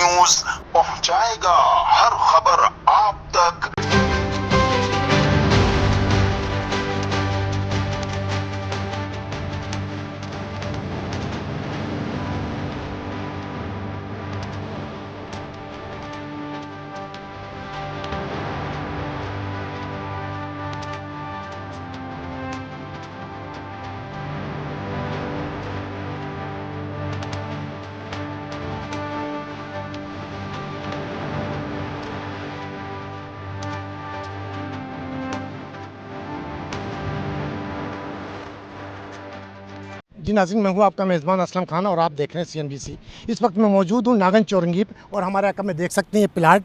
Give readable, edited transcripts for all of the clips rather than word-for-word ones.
News पहुंचाएगा हर खबर आप तक। जी नाज़रीन, मैं हूँ आपका मेज़बान असलम खान और आप देख रहे हैं CNBC। इस वक्त मैं मौजूद हूँ नागन चौरंगी और हमारे आका में देख सकते हैं ये प्लाट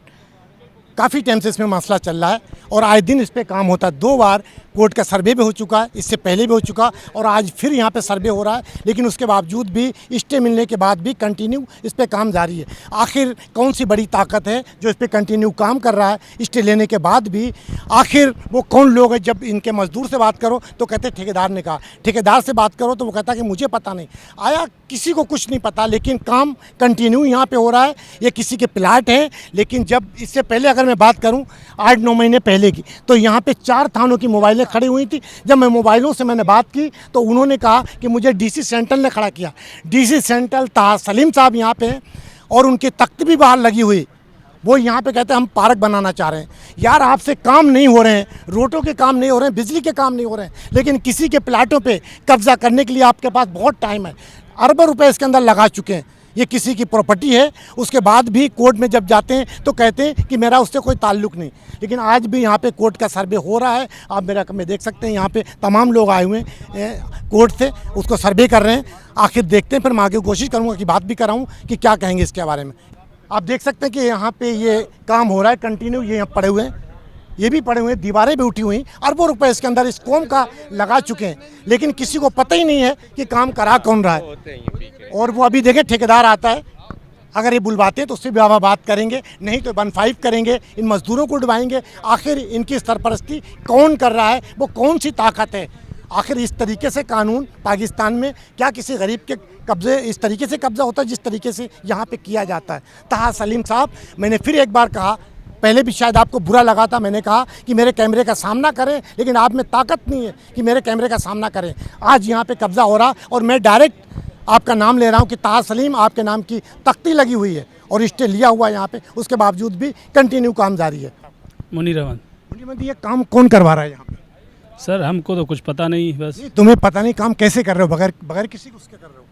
काफ़ी टाइम से इसमें मसला चल रहा है और आए दिन इस पे काम होता है। 2 बार कोर्ट का सर्वे भी हो चुका है, इससे पहले भी हो चुका और आज फिर यहाँ पे सर्वे हो रहा है, लेकिन उसके बावजूद भी स्टे मिलने के बाद भी कंटिन्यू इस पे काम जारी है। आखिर कौन सी बड़ी ताकत है जो इस पे कंटिन्यू काम कर रहा है स्टे लेने के बाद भी? आखिर वो कौन लोग हैं? जब इनके मजदूर से बात करो तो कहते हैं ठेकेदार ने कहा, ठेकेदार से बात करो तो वो कहता है कि मुझे पता नहीं, आया किसी को कुछ नहीं पता, लेकिन काम कंटिन्यू यहाँ पे हो रहा है। ये किसी के प्लाट है, लेकिन जब इससे पहले अगर मैं बात करूँ 8-9 महीने पहले की, तो यहाँ पे 4 थानों की मोबाइलें खड़ी हुई थी। जब मैं मोबाइलों से मैंने बात की तो उन्होंने कहा कि मुझे DC सेंट्रल ने खड़ा किया। DC सेंट्रल ताहा सलीम साहब यहाँ पे हैं और उनकी तख्त भी बाहर लगी हुई। वो यहाँ पे कहते हैं हम पार्क बनाना चाह रहे हैं। यार आपसे काम नहीं हो रहे हैं, रोडों के काम नहीं हो रहे हैं, बिजली के काम नहीं हो रहे हैं, लेकिन किसी के प्लाटों पे कब्जा करने के लिए आपके पास बहुत टाइम है। अरबों रुपए इसके अंदर लगा चुके हैं। ये किसी की प्रॉपर्टी है, उसके बाद भी कोर्ट में जब जाते हैं तो कहते हैं कि मेरा उससे कोई ताल्लुक नहीं। लेकिन आज भी यहाँ पे कोर्ट का सर्वे हो रहा है। आप मेरा में देख सकते हैं यहाँ पे तमाम लोग आए हुए हैं कोर्ट से, उसको सर्वे कर रहे हैं। आखिर देखते हैं, फिर मैं आगे कोशिश करूँगा कि बात भी कराऊँ कि क्या कहेंगे इसके बारे में। आप देख सकते हैं कि यहाँ पे ये काम हो रहा है कंटिन्यू। ये यहाँ पड़े हुए हैं, ये भी पड़े हुए हैं, दीवारें भी उठी हुई, अरबों रुपए इसके अंदर इस कौम का लगा चुके हैं, लेकिन किसी को पता ही नहीं है कि काम करा कौन रहा है। और वो अभी देखें ठेकेदार आता है, अगर ये बुलवाते हैं तो उससे भी आप बात करेंगे, नहीं तो 1-5 करेंगे, इन मजदूरों को उड़वाएंगे। आखिर इनकी सरपरस्ती कौन कर रहा है? वो कौन सी ताकत है? आखिर इस तरीके से कानून पाकिस्तान में क्या किसी गरीब के कब्जे इस तरीके से कब्जा होता है जिस तरीके से यहाँ पे किया जाता है? ताहा सलीम साहब, मैंने फिर एक बार कहा, पहले भी शायद आपको बुरा लगा था, मैंने कहा कि मेरे कैमरे का सामना करें, लेकिन आप में ताकत नहीं है कि मेरे कैमरे का सामना करें। आज यहाँ पे कब्जा हो रहा और मैं डायरेक्ट आपका नाम ले रहा हूँ कि ताहा सलीम आपके नाम की तख्ती लगी हुई है और स्टे लिया हुआ है यहाँ पे, उसके बावजूद भी कंटिन्यू काम जारी है। मुनीर अहमद। ये काम कौन करवा रहा है यहाँ पे? सर हमको तो कुछ पता नहीं, बस। तुम्हें पता नहीं, काम कैसे कर रहे हो? बगैर किसी को उसके कर रहे हो?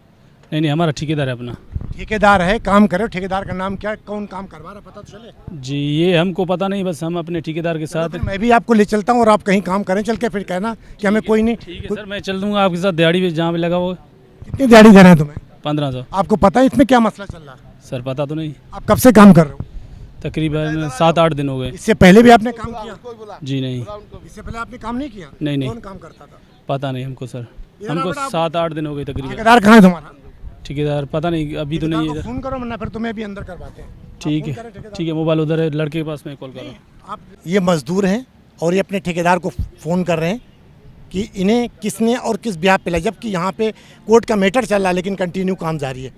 नहीं, हमारा ठेकेदार है अपना। ठेकेदार है, काम करे हो। ठेकेदार का नाम क्या है, कौन काम करवा रहा है, पता तो चले? जी ये हमको पता नहीं, बस हम अपने ठेकेदार के साथ। मैं भी आपको ले चलता हूँ और आप कहीं काम करें चल के, फिर कहना कि हमें कोई नहीं। ठीक है सर, मैं चल दूंगा आपके साथ दिहाड़ी पे जहाँ पे लगा वो। कितनी दिहाड़ी देना है तुम्हें? 1500। आपको पता है इसमें क्या मसला चल रहा है? सर पता तो नहीं। आप कब से काम कर रहे हो? तकरीबन 7-8 दिन हो गए। इससे पहले भी आपने काम किया? जी नहीं। इससे पहले आपने काम नहीं किया? नहीं। कौन काम करता था? पता नहीं हमको सर, हमको 7-8 दिन हो गए तकरीबन। ठेकेदार कहाँ है तुम्हारा? ठेकेदार पता नहीं, अभी तो नहीं है इधर। फोन करो वरना फिर तुम्हें भी अंदर करवाते हैं। ठीक है, मोबाइल उधर है, लड़के के पास में कॉल करो। आप ये मजदूर हैं और ये अपने ठेकेदार को फ़ोन कर रहे हैं कि इन्हें किसने और किस ब्याह पे लाया, जबकि यहाँ पे कोर्ट का मैटर चल रहा है लेकिन कंटिन्यू काम जारी है।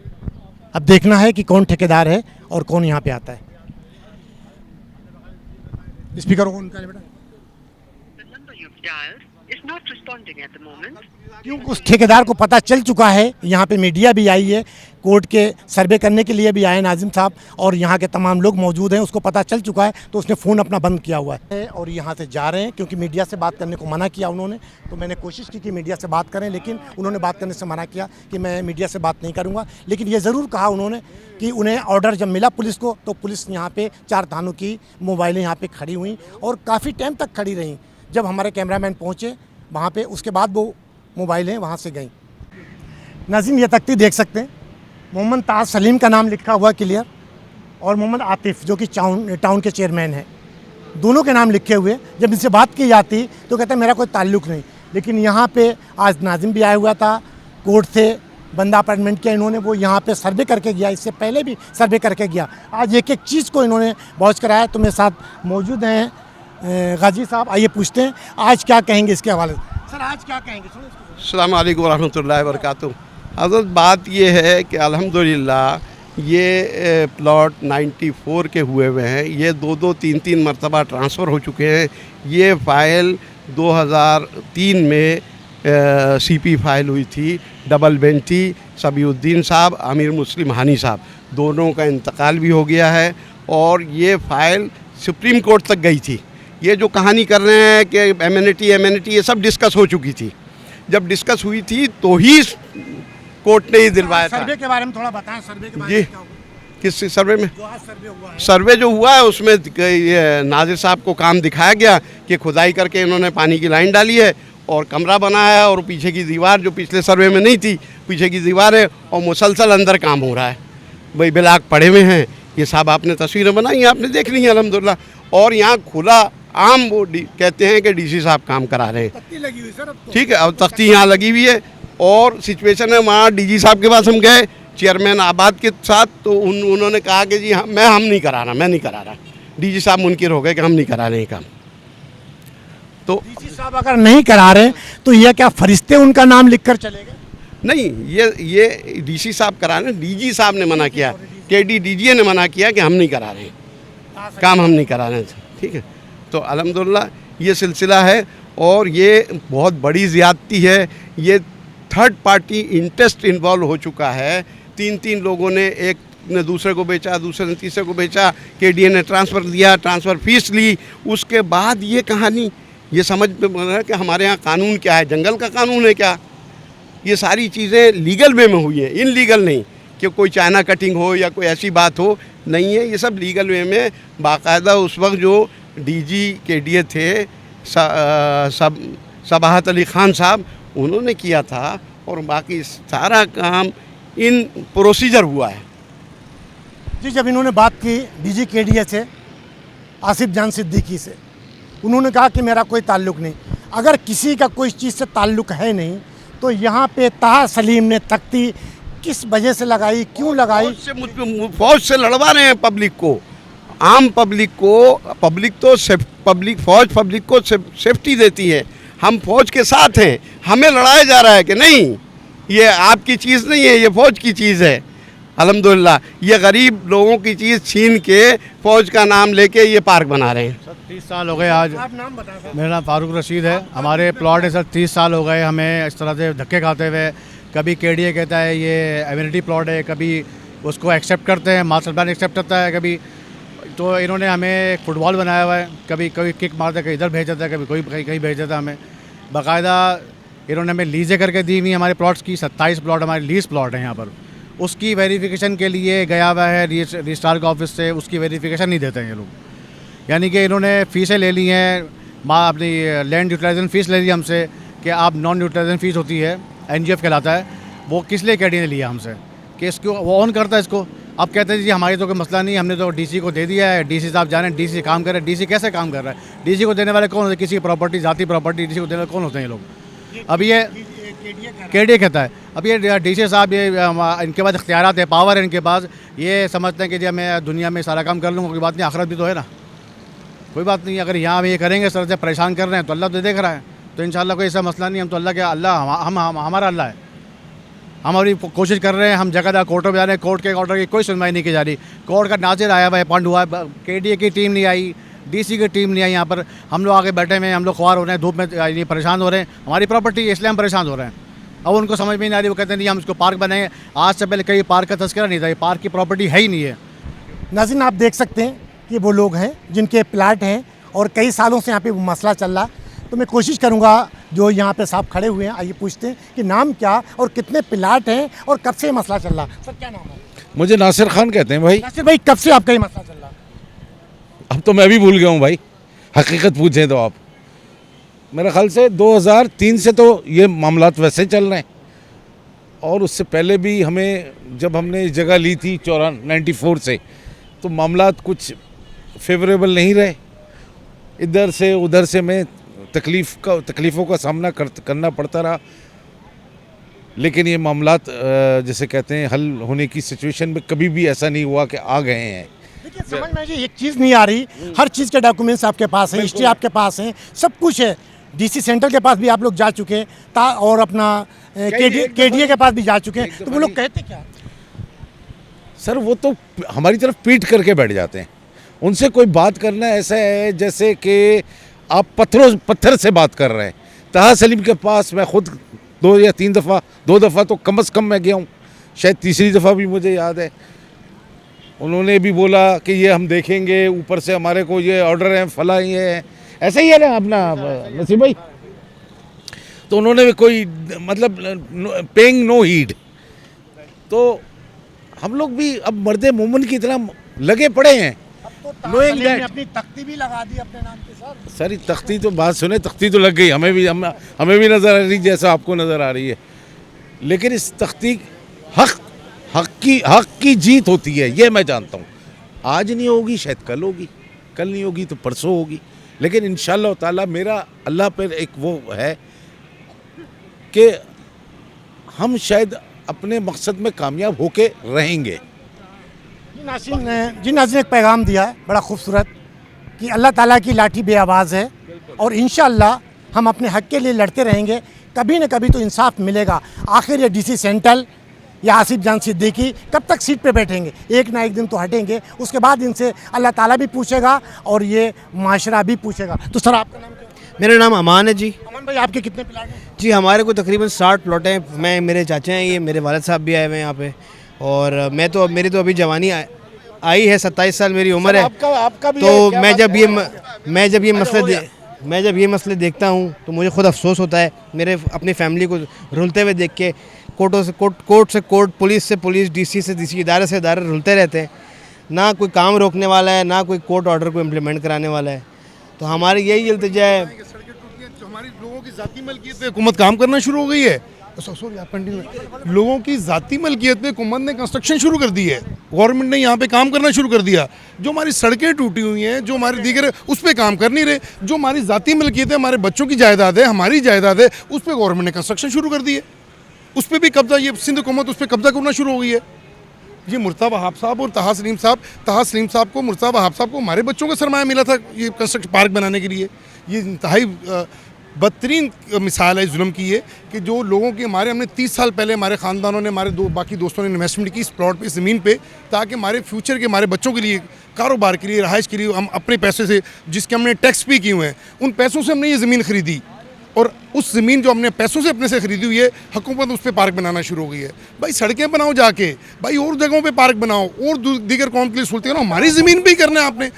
अब देखना है कि कौन ठेकेदार है और कौन यहाँ पे आता है। स्पीकर को उनका बेटा क्योंकि उस ठेकेदार को पता चल चुका है, यहाँ पे मीडिया भी आई है, कोर्ट के सर्वे करने के लिए भी आए नाजिम साहब और यहाँ के तमाम लोग मौजूद हैं, उसको पता चल चुका है तो उसने फ़ोन अपना बंद किया हुआ है और यहाँ से जा रहे हैं क्योंकि मीडिया से बात करने को मना किया उन्होंने। तो मैंने कोशिश की कि मीडिया से बात करें, लेकिन उन्होंने बात करने से मना किया कि मैं मीडिया से बात नहीं करूँगा। लेकिन ये ज़रूर कहा उन्होंने कि उन्हें ऑर्डर जब मिला पुलिस को तो पुलिस यहाँ पर 4 थानों की मोबाइलें यहाँ पर खड़ी हुई और काफ़ी टाइम तक खड़ी रहीं। जब हमारे कैमरामैन पहुँचे वहाँ पे, उसके बाद वो मोबाइलें वहाँ से गईं। नाज़रीन, ये तख्ती देख सकते हैं, मोहम्मद ताहा सलीम का नाम लिखा हुआ क्लियर और मोहम्मद आतिफ जो कि टाउन के चेयरमैन हैं, दोनों के नाम लिखे हुए। जब इनसे बात की जाती तो कहते हैं मेरा कोई ताल्लुक़ नहीं। लेकिन यहाँ पे आज नाजिम भी आया हुआ था, कोर्ट से बंदा अपॉइंटमेंट किया इन्होंने, वो यहाँ पे सर्वे करके गया, इससे पहले भी सर्वे करके गया। आज एक एक चीज़ को इन्होंने वॉच कराया। तो मेरे साथ मौजूद हैं गाजी साहब, आइए पूछते हैं आज क्या कहेंगे इसके हवाले से। सर आज क्या कहेंगे? अस्सलाम वालेकुम रहमतुल्लाहि व बरकातुहू। हज़रत बात ये है कि अल्हम्दुलिल्लाह ये प्लॉट 94 के हुए हैं। ये 2-2, 3-3 मरतबा ट्रांसफ़र हो चुके हैं। ये फ़ाइल 2003 में सीपी फाइल हुई थी। डबल बेंच थी। सबीउद्दीन साहब, अमीर मुस्लिम हानी साहब, दोनों का इंतकाल भी हो गया है और ये फ़ाइल सुप्रीम कोर्ट तक गई थी। ये जो कहानी कर रहे हैं कि एमेनिटी ये सब डिस्कस हो चुकी थी। जब डिस्कस हुई थी तो ही कोर्ट ने ही दिलवाया था। सर्वे के बारे में थोड़ा बताएं, सर्वे के बारे जी, में क्या हुआ? किस सर्वे में? जो आज सर्वे हुआ है। सर्वे जो हुआ है उसमें ये नाजिर साहब को काम दिखाया गया कि खुदाई करके इन्होंने पानी की लाइन डाली है और कमरा बनाया है और पीछे की दीवार जो पिछले सर्वे में नहीं थी, पीछे की दीवार है और मुसलसल अंदर काम हो रहा है। भाई ब्लाक पड़े हुए हैं। ये साहब आपने तस्वीरें बनाई, आपने देख ली हैं अल्हम्दुलिल्लाह। और यहाँ खुला आम वो कहते हैं कि डीसी साहब काम करा रहे हैं। तख्ती लगी हुई सर अब तो। ठीक है, अब तख्ती यहाँ लगी हुई है और सिचुएशन है वहाँ डीजी साहब के पास हम गए चेयरमैन आबाद के साथ, तो उन्होंने कहा कि जी हम नहीं करा रहा। डीजी साहब मुनकिर हो गए कि हम नहीं करा रहे काम। तो डीसी साहब अगर नहीं करा रहे तो ये क्या फरिश्ते उनका नाम लिखकर चले गए? नहीं, ये डीसी साहब करा रहे हैं। डीजी साहब ने मना किया, डीजी ने मना किया कि हम नहीं करा रहे काम, हम नहीं करा रहे हैं। ठीक है, तो अल्हम्दुलिल्लाह ये सिलसिला है और ये बहुत बड़ी ज़्यादती है। ये थर्ड पार्टी इंटरेस्ट इन्वॉल्व हो चुका है। 3-3 लोगों ने, एक ने दूसरे को बेचा, दूसरे ने तीसरे को बेचा, केडीए ने ट्रांसफ़र दिया, ट्रांसफ़र फीस ली। उसके बाद ये कहानी, ये समझ में बन रहा है कि हमारे यहाँ कानून क्या है, जंगल का कानून है क्या? ये सारी चीज़ें लीगल वे में हुई हैं, इनलीगल नहीं कि कोई चाइना कटिंग हो या कोई ऐसी बात हो, नहीं है। ये सब लीगल वे में बाकायदा उस वक्त जो डीजी केडीए थे सबाहत अली ख़ान साहब, उन्होंने किया था और बाकी सारा काम इन प्रोसीजर हुआ है। जी, जब इन्होंने बात की डीजी केडीए से, आसिफ जान सिद्दीकी से, उन्होंने कहा कि मेरा कोई ताल्लुक़ नहीं। अगर किसी का कोई चीज़ से ताल्लुक़ है नहीं तो यहाँ पे ताहा सलीम ने तख्ती किस वजह से लगाई, क्यों लगाई? फौज से लड़वा रहे हैं पब्लिक को, आम पब्लिक को। पब्लिक को सेफ्टी देती है। हम फौज के साथ हैं, हमें लड़ाया जा रहा है कि नहीं ये आपकी चीज़ नहीं है, ये फौज की चीज़ है। अल्हम्दुलिल्लाह ये गरीब लोगों की चीज़ छीन के फौज का नाम लेके ये पार्क बना रहे हैं। सर 30 साल हो गए आज। आप नाम बताएं सर। मेरा नाम फारूक रशीद है। हमारे प्लॉट है सर, 30 साल हो गए हमें इस तरह से धक्के खाते हुए। कभी केडीए कहता है ये एम्यूनिटी प्लॉट है, कभी उसको एक्सेप्ट करते हैं, मास्टर प्लान एक्सेप्ट करता है, कभी तो इन्होंने हमें फुटबॉल बनाया हुआ है। कभी किक मारता है, कभी इधर भेज देता है, कभी कोई कहीं भेज देता है हमें। बाकायदा इन्होंने हमें लीज़ें करके दी हुई हमारे प्लॉट्स की। 27 प्लॉट हमारे लीज़ प्लॉट हैं यहाँ पर। उसकी वेरिफिकेशन के लिए गया हुआ है रजिस्ट्रार के ऑफिस से, उसकी वेरिफिकेशन नहीं देते हैं ये लोग। यानी कि इन्होंने फ़ीसें ले ली हैं, अपनी लैंड यूटिलाइजेशन फ़ीस ले ली हमसे कि आप नॉन यूटिलाइजेशन फ़ीस होती है, NGF कहलाता है, वो किस लिए केडीए ने लिया हमसे कि इसको वो ऑन करता है इसको। अब कहते हैं जी हमारी तो कोई मसला नहीं, हमने तो डीसी को दे दिया है, डीसी साहब जाने, डीसी काम कर रहे हैं। डीसी कैसे काम कर रहा है? डीसी को देने वाले कौन होते हैं? किसी की प्रॉपर्टी, जाती प्रॉपर्टी डीसी को देने वाले कौन होते हैं ये लोग? अब ये केडीए कहता है। अब ये डीसी साहब, ये इनके पास इख्तियारात है, पावर है इनके पास। ये समझते हैं कि जी मैं दुनिया में सारा काम कर लूँगा, कोई बात नहीं, आखिरत भी तो है ना, कोई बात नहीं। अगर यहाँ ये करेंगे, सर से परेशान कर रहे हैं तो अल्लाह तो देख रहा है, तो इंशाल्लाह कोई ऐसा मसला नहीं। हम तो अल्लाह के, हमारा अल्लाह है। हम अभी कोशिश कर रहे हैं, हम जगह कोर्टों में जा रहे हैं, कोर्ट के ऑर्डर की कोई सुनवाई नहीं की जा रही। कोर्ट का नाजिर आया हुआ है, पंड हुआ है, केडीए की टीम नहीं आई, डीसी की टीम नहीं आई। यहाँ पर हम लोग आगे बैठे हुए हैं, हम लोग ख्वार हो रहे हैं, धूप में परेशान हो रहे हैं। हमारी प्रॉपर्टी है इसलिए हम परेशान हो रहे हैं। अब उनको समझ में नहीं आ रही, वो कहते हैं नहीं हम इसको पार्क बनाएंगे। आज से पहले कहीं पार्क का तस्करा नहीं था, ये पार्क की प्रॉपर्टी है ही नहीं है। नाज़रीन, आप देख सकते हैं कि वो लोग हैं जिनके प्लाट हैं और कई सालों से यहाँ पे वो मसला चल रहा है। तो मैं कोशिश करूँगा जो यहाँ पे साहब खड़े हुए हैं, आइए पूछते हैं कि नाम क्या और कितने प्लाट हैं और कब से ये मसला चल रहा है। सर क्या नाम है? मुझे नासिर खान कहते हैं भाई। नासिर भाई, कब से आपका ये मसला चल रहा है? अब तो मैं भी भूल गया हूँ भाई, हकीकत पूछें तो आप। मेरे ख्याल से 2003 से तो ये मामलात वैसे चल रहे हैं और उससे पहले भी हमें, जब हमने जगह ली थी 94 से, तो मामलात कुछ फेवरेबल नहीं रहे। इधर से उधर से मैं तकलीफ़ों का सामना करना पड़ता रहा। लेकिन ये मामलात जैसे कहते हैं हल होने की सिचुएशन में कभी भी ऐसा नहीं हुआ कि आ गए हैं। देखिए, समझ में एक चीज़ नहीं आ रही, हर चीज़ के डॉक्यूमेंट्स आपके पास हैं, हिस्ट्री आपके पास है, सब कुछ है। डीसी सेंटर के पास भी आप लोग जा चुके हैं और अपना केडीए के पास भी जा चुके हैं, तो वो लोग कहते क्या? सर वो तो हमारी तरफ पीट करके बैठ जाते हैं। उनसे कोई बात करना ऐसा है जैसे कि आप पत्थर से बात कर रहे हैं। तहा सलीम के पास मैं खुद 2 या 3 दफ़ा, 2 दफ़ा तो कम से कम मैं गया हूँ, शायद तीसरी दफ़ा भी मुझे याद है। उन्होंने भी बोला कि ये हम देखेंगे, ऊपर से हमारे को ये ऑर्डर है, फला ये है, ऐसा ही है ना अपना नसीब भाई। तो उन्होंने भी कोई मतलब पेइंग नो हीड। तो हम लोग भी अब मर्दे मोमन की तरह लगे पड़े हैं। नोइंग दैट अपनी तख्ती भी लगा दी अपने नाम के साथ। सारी तख्ती तो बात सुने, तख्ती तो लग गई, हमें भी नज़र आ रही जैसा आपको नज़र आ रही है। लेकिन इस तख्ती हक की जीत होती है, ये मैं जानता हूँ। आज नहीं होगी शायद कल होगी, कल नहीं होगी तो परसों होगी, लेकिन इंशाअल्लाह ताला मेरा अल्लाह पर एक वो है कि हम शायद अपने मकसद में कामयाब होके रहेंगे। जी नाज़रीन, एक पैगाम दिया है बड़ा खूबसूरत कि अल्लाह ताला की लाठी बेआवाज़ है और इंशाअल्लाह हम अपने हक़ के लिए लड़ते रहेंगे। कभी न कभी तो इंसाफ मिलेगा। आखिर ये डीसी सेंट्रल या आसिफ जान सिद्दीकी कब तक सीट पे बैठेंगे? एक ना एक दिन तो हटेंगे, उसके बाद इनसे अल्लाह ताला भी पूछेगा और ये माशरा भी पूछेगा। तो सर आपका नाम क्या है? मेरा नाम अमान है जी। अमन भाई, आपके कितने प्लाट हैं? जी हमारे को तकरीबन 60 प्लॉट हैं। मैं, मेरे चाचा हैं, ये मेरे वालिद साहब भी आए हुए हैं यहाँ पे, और मेरी तो अभी जवानी आई है, 27 साल मेरी उम्र है। आपका भी तो मैं जब ये मसले देखता हूँ तो मुझे खुद अफसोस होता है, मेरे अपनी फैमिली को रुलते हुए देख के। कोर्ट से कोर्ट, पुलिस से पुलिस, डीसी से डीसी, इदारे से इदारे रुलते रहते हैं। ना कोई काम रोकने वाला है, ना कोई कोर्ट ऑर्डर को इम्प्लीमेंट कराने वाला है। तो हमारी यही इल्तिजा है। हमारी लोगों की ज़ाती मलकियत पे हुकूमत काम करना शुरू हो गई है। सॉरी आप कंटिन्यू। लोगों की ज़ाती मलकियत पे हुकूमत ने कंस्ट्रक्शन शुरू कर दी है, गवर्नमेंट ने यहाँ पे काम करना शुरू कर दिया। जो हमारी सड़कें टूटी हुई हैं, जो हमारे दीगर, उस पर काम कर नहीं रहे। जो हमारी ज़ाती मलकियत है, हमारे बच्चों की जायदाद है, हमारी जायदाद है, उस पर गवर्नमेंट ने कंस्ट्रक्शन शुरू कर दी है। उस पर भी कब्जा, ये सिंध हुकूमत उस पर कब्जा करना शुरू हो गई है। ये मुर्तज़ा वहाब साहब और तहा सलीम साहब को, मुर्तज़ा वहाब साहब को हमारे बच्चों का सरमाया मिला था ये कंस्ट्रक्शन पार्क बनाने के लिए। ये इंतहाई बदतरीन मिसाल है जुल्म की है कि जो लोगों के हमने 30 साल पहले हमारे ख़ानदानों ने, हमारे बाकी दोस्तों ने इन्वेस्टमेंट की इस प्लॉट पे, इस ज़मीन पे, ताकि हमारे फ्यूचर के, हमारे बच्चों के लिए, कारोबार के लिए, रहाइश के लिए हम अपने पैसे से, जिसके हमने टैक्स भी किए हुए हैं, उन पैसों से हमने ये ज़मीन ख़रीदी। और उस ज़मीन जो हमने पैसों से अपने से ख़रीदी हुई है, हुकूमत उस पर पार्क बनाना शुरू हो गई है। भाई सड़कें बनाओ जाके, भाई और जगहों पे पार्क बनाओ, और दीगर कौम के लिए सहूलतें करो। हमारी ज़मीन पे ही करना है आपने।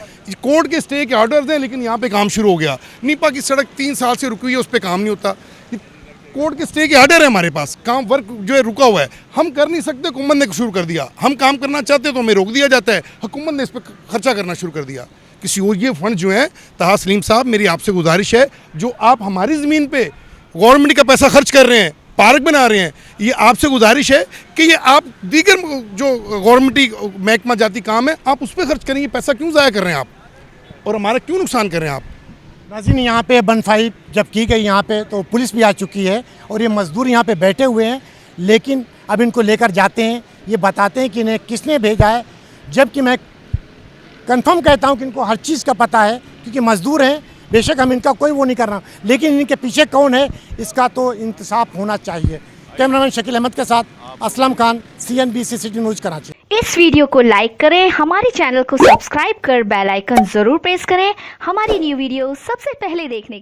कोर्ट के स्टे के ऑर्डर्स हैं, लेकिन यहाँ पे काम शुरू हो गया। नीपा की सड़क 3 साल से रुकी हुई है, उस पर काम नहीं होता। कोर्ट के स्टे के ऑर्डर है हमारे पास, काम वर्क जो है रुका हुआ है, हम कर नहीं सकते, हुकूमत ने शुरू कर दिया। हम काम करना चाहते तो हमें रोक दिया जाता है, हुकूमत ने इस पर खर्चा करना शुरू कर दिया। किसी और ये फंड जो है, तहा सलीम साहब, मेरी आपसे गुजारिश है, जो आप हमारी ज़मीन पे गवर्नमेंट का पैसा खर्च कर रहे हैं, पार्क बना रहे हैं, ये आपसे गुजारिश है कि ये आप दीगर जो गवर्नमेंटी महकमा जाती काम है, आप उस पर खर्च करें। ये पैसा क्यों ज़ाया कर रहे हैं आप, और हमारा क्यों नुकसान कर रहे हैं आप? नाज़रीन, यहाँ पे बनफाई जब की गई यहाँ पे, तो पुलिस भी आ चुकी है और ये मज़दूर यहाँ पे बैठे हुए हैं। लेकिन अब इनको लेकर जाते हैं, ये बताते हैं कि इन्हें किसने भेजा है। जबकि मैं कंफर्म कहता हूँ कि इनको हर चीज़ का पता है, क्योंकि मज़दूर हैं। बेशक हम इनका कोई वो नहीं कर रहा, लेकिन इनके पीछे कौन है इसका तो इंतसाफ होना चाहिए। कैमरामैन शकील अहमद के साथ Aslam Khan, CNBC city news Karachi. इस वीडियो को लाइक करें, हमारे चैनल को सब्सक्राइब कर बेल आइकन जरूर प्रेस करें हमारी न्यू वीडियो सबसे पहले देखने के लिए।